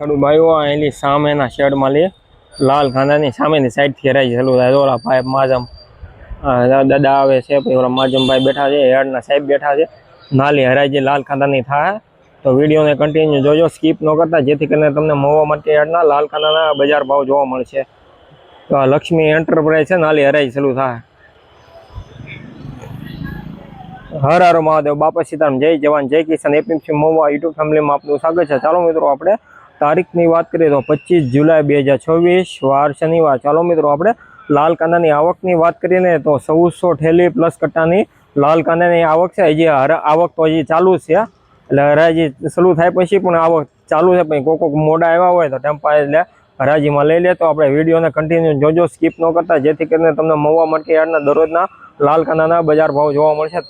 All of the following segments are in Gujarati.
ખેડૂત ભાઈઓ અહીંની સામેના શેડમાં લે લાલ કાંદાની સામેની સાઈડથી હરાઈ ચાલુ થાય. ઓલા પાઇપ માજમ દાદા આવે છે, પછી ઓલા માજમભાઈ બેઠા છે, હેડના સાહેબ બેઠા છે. નાલી હરાઈ જે લાલ કાંદાની થાય તો વિડીયોને કન્ટિન્યુ જોજો, સ્કીપ ન કરતા, જેથી કરીને તમને મહુવા માર્કેટ યાર્ડના લાલ કાંદાના બજાર ભાવ જોવા મળશે. તો આ લક્ષ્મી એન્ટરપ્રાઇઝ છે, નાલી હરાઈ ચાલુ થાય. હર હર મહાદેવ, બાપા સીતારામ, જય જવાન જય કિસાન. એપીએમસી મહુવા યુટ્યુબ ફેમિલીમાં આપનું સ્વાગત છે. ચાલો મિત્રો, આપણે તારીખની વાત કરીએ તો 25 જુલાઈ 2024 વાર શનિવાર. ચાલો મિત્રો, આપણે લાલ કાંદાની આવકની વાત કરીને તો 1400 ઠેલી પ્લસ કટ્ટાની લાલ કાંદાની આવક છે. હજી આવક તો હજી ચાલુ છે, એટલે હરાજી શરૂ થાય પછી પણ આવક ચાલુ છે. પછી કોઈક મોડા આવ્યા હોય તો ટેમ્પા એટલે હરાજીમાં લઈ લે. તો આપણે વિડીયોને કન્ટિન્યુ જોજો, સ્કીપ ન કરતા, જેથી કરીને તમને મહુવા માર્કેટ યાર્ડના દરરોજના લાલ કાંદાના બજાર ભાવ જોવા મળશે.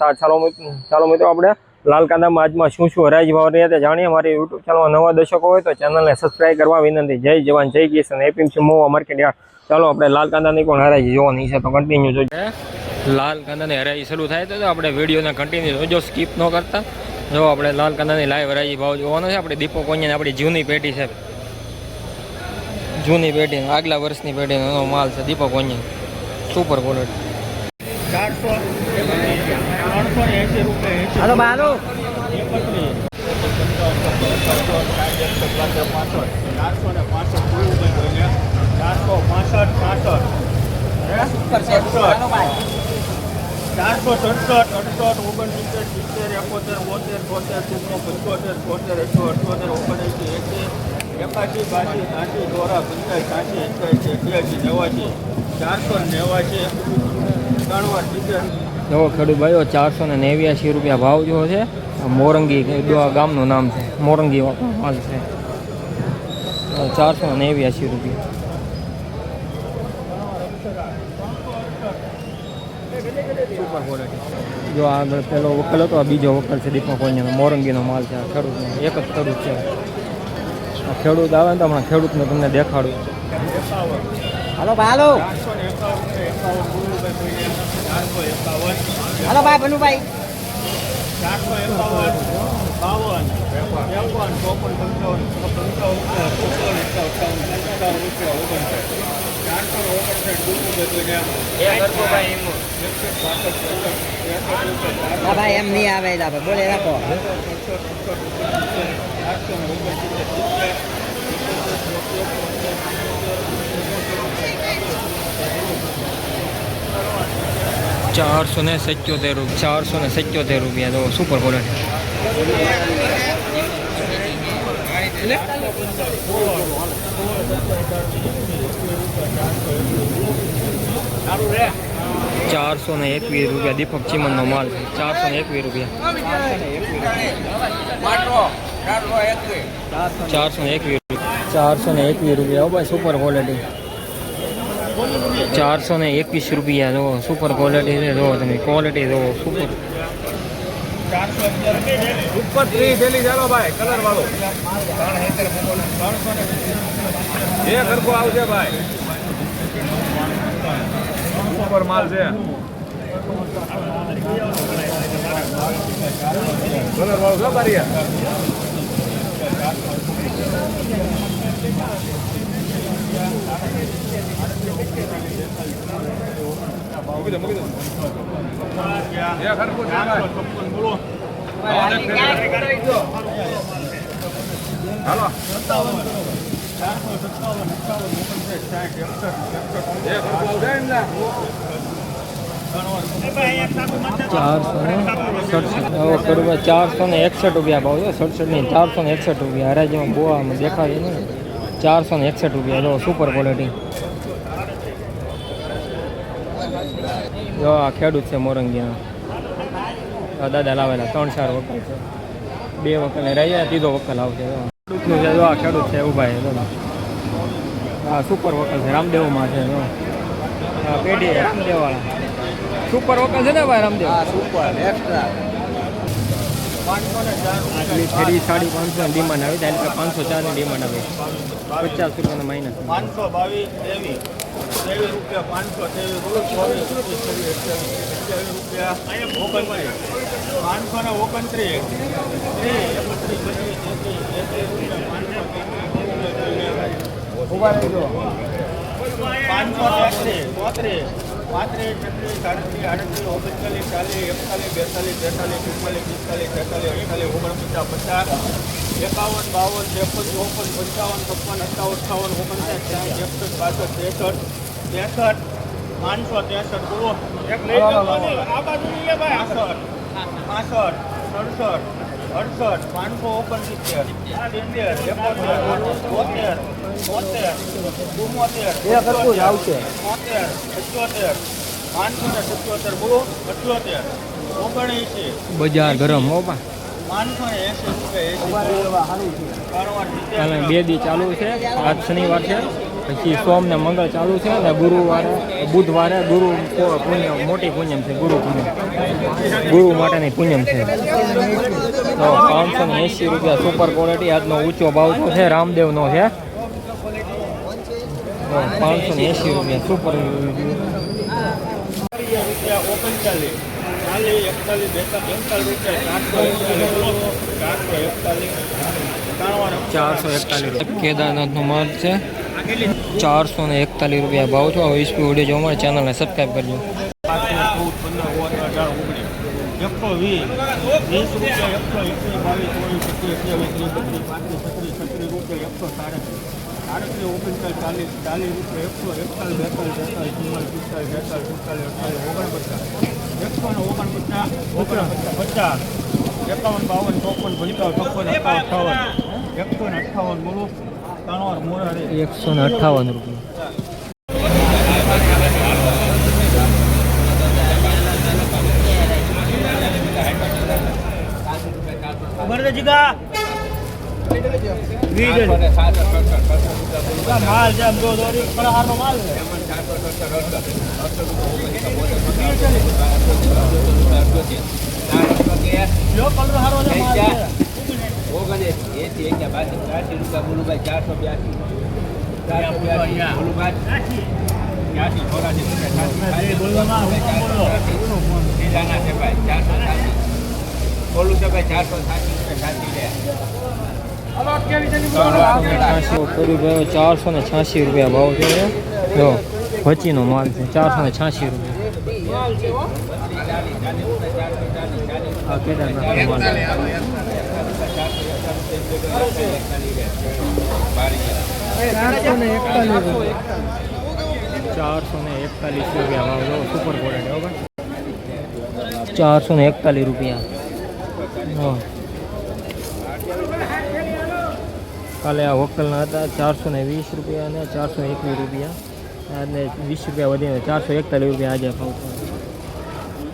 ચાલો મિત્રો, આપણે લાલ કાંદામાં આજમાં શું હરાજી ભાવ રહ્યા તે જાણીએ. મારી યુટ્યુબ ચેનલમાં નવા દર્શકો હોય તો ચેનલને સબસ્ક્રાઈબ કરવા વિનંતી. જય જવાન જય કિસાન. APMC Mahuva market yard. ચાલો આપણે લાલ કાંદાની પણ હરાજી જોવાની છે, તો કન્ટિન્યુ જોજો. લાલ કાંદાની હરાજી શરૂ થાય તો આપણે વિડીયોને કન્ટિન્યુ જોજો, સ્કીપ ન કરતા. જો આપણે લાલ કાંદાની લાઈવ હરાજી ભાવ જોવાનો છે. આપણે દીપક કોન્યાની આપણી જૂની પેઢી છે, જૂની પેઢી, આગલા વર્ષની પેઢીનો માલ છે. દીપક કોન્યા સુપર ક્વોલિટી. 380 રૂપિયા. હાલો બાલો 489 જો ખેડૂત ભાઈઓ 489 રૂપિયા ભાવ જો છે. મોરંગી ગામનું નામ છે, મોરંગી માલ છે. 489 રૂપિયા. Super quality. જો આગળ પેલો વકલ હતો, આ બીજો વકલ છે દીપક કોન્યાનો, મોરંગીનો માલ છે. આ ખેડૂતનો એક જ ખેડૂત છે. આ ખેડૂત આવે ને તો હમણાં ખેડૂતને તમને દેખાડું. હાલો બાલો હાલો ભાઈ બનુભાઈ 489 ભાઈ એમ નહીં આવે, બોલે રાખો. 477 રૂપિયા. તો સુપર ક્વોલિટી. ₹421 દીપક ચીમનનો માલ છે. 421 રૂપિયા. 421 રૂપિયા ભાઈ, સુપર ક્વોલિટી. 421 રૂપિયા. જો સુપર ક્વોલિટી છે. જો તમે ક્વોલિટી જો સુપર. ઉપર 30 થેલી ચાલો ભાઈ, કલર વાળો એ ખરખો આવશે ભાઈ, ઉપર માલ છે. કલર વાળો છે બારીયા. મૂકી દો એ ખરખું છે ભાઈ. હાલો 461 રૂપિયા ભાવ છે. 67 નહીં, 461 રૂપિયા. હરાજીમાં બોવામાં દેખાય ને. 461 રૂપિયા. જો સુપર ક્વોલિટી. જો આ ખેડૂત છે મોરંગીનો. દાદા લાવેલા 3-4 વકલ છે. 2 વકલ રહ્યા, ત્રીજો વકલ આવશે. ખેડૂતનું છે. જો આ ખેડૂત છે ઊભા છે. આ સુપર વકલ છે, રામદેવમાં છે. આ પેઢી રામદેવવાળા સુપર વકલ છે ને ભાઈ, રામદેવ સુપર એક્સ્ટ્રા. આટલી ફેરી 550 ડિમાન્ડ આવી જાય, એટલે 504 ની ડિમાન્ડ આવી. 50 રૂપિયાના માઇનસ. 522 રૂપિયા 529 529 પાંચસો તેત્રીસ ચોત્રીસ પાંત્રીસ છત્રીસ સાડત્રીસ આડત્રીસ ઓગણચાલીસ 40 41 42 43 44 45 46 47 48 50 51 52 53 54 55 56 57 58 59 60 61 62 63 563 બોલો એક લઈ લો આ બાજુ લઈ લે ભાઈ 65 67 68 569 આવશે 577 બોલો 78 79 બજાર ગરમ હો બા 580 કાલે 2 દી ચાલુ છે. આજ શનિવાર છે, પછી સોમ ને મંગળ ચાલુ છે, અને ગુરુવારે બુધવારે ગુરુ પુણ્યમ મોટી પુણ્યમ છે. ગુરુ માટેની પુણ્યમ છે. તો 580 રૂપિયા સુપર ક્વોલિટી. આજનો ઊંચો ભાવ તો છે રામદેવનો છે. 580 રૂપિયા સુપર. કેદારનાથનો માર્ગ છે. 441 રૂપિયા ભાવ છો. હવે સ્પીડ વિડીયો જોવા માટે ચેનલને સબસ્ક્રાઈબ કરજો. 158 રૂપિયા. માલ જેમ દો દોરી ફળાહારનો માલ છે. જો કલર હારો છે માલ છે. 486 રૂપિયા ભાવ છે. જો ભચીનો માલ છે. 486 રૂપિયા. આ કેદારનાથનો માલ છે. 441 રૂપિયા ભાવ જો સુપર ક્વોલિટી. બરાબર 441 રૂપિયા. કાલે આ વકલના હતા 420 રૂપિયા અને 421 રૂપિયા. અને 20 રૂપિયા વધીને 441 રૂપિયા આજે ભાવ થયો.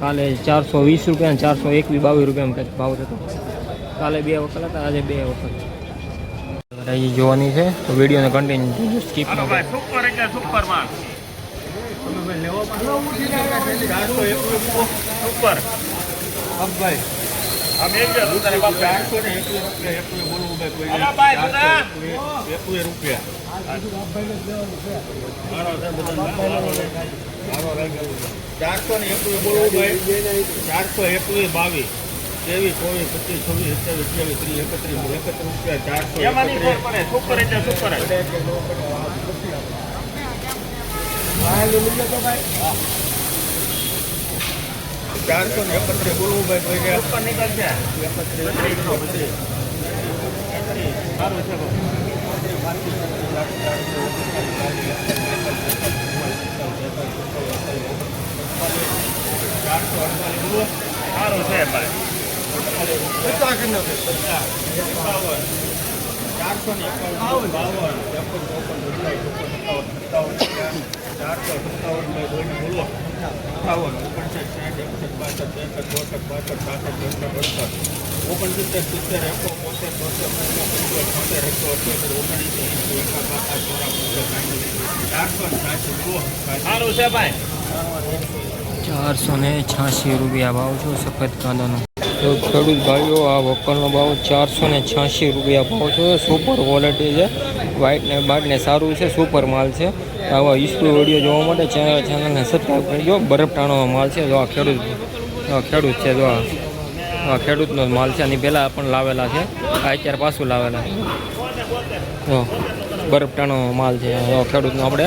કાલે 420 રૂપિયા અને 421 22 રૂપિયા કંઈક ભાવ થતો. કાલે 2 વકલ હતા, આજે 2 વકલ. અહીં જોવાની છે તો વિડીયોને કન્ટિન્યુ સ્કીપ ન કરો. સુપર એટલે સુપર માં તમે લેવો સુપર ભાઈ આમ એક જ તારે બાપ 421 બોલવું ભાઈ કોઈ અલા ભાઈ 21 રૂપિયા મારો છે બધા મારો રહી ગયો 421 બોલવું ભાઈ 421 22 23 24 25 26 27 28 29 30 31 રૂપિયા 400 સુપર એટલે સુપર 431 બોલવું ભાઈ કોઈ ઉપર નીકળશે 31 સારું છે સારું છે ભાઈ 486 રૂપિયા ભાવ છો સફેદ કાંદાનો. તો ખેડૂત ભાઈઓ આ વકલનો ભાવ 486 રૂપિયા ભાવ છે. સુપર ક્વોલિટી છે. વ્હાઇટ ને બાટ ને સારું છે. સુપર માલ છે. આવા યુઝફુલ વિડીયો જોવા માટે ચેનલને સબસ્ક્રાઈબ કરજો. બરફ ટાણોનો માલ છે. જો આ ખેડૂત છે. જો આ ખેડૂતનો માલ છે. આની પહેલાં પણ લાવેલા છે. આ અત્યારે પાછું લાવેલા છે. જો બરફટાનો માલ છે ખેડૂતનો આપણે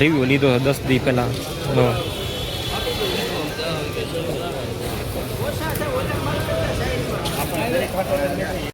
રિવ્યૂ લીધો 10 દી પહેલાં.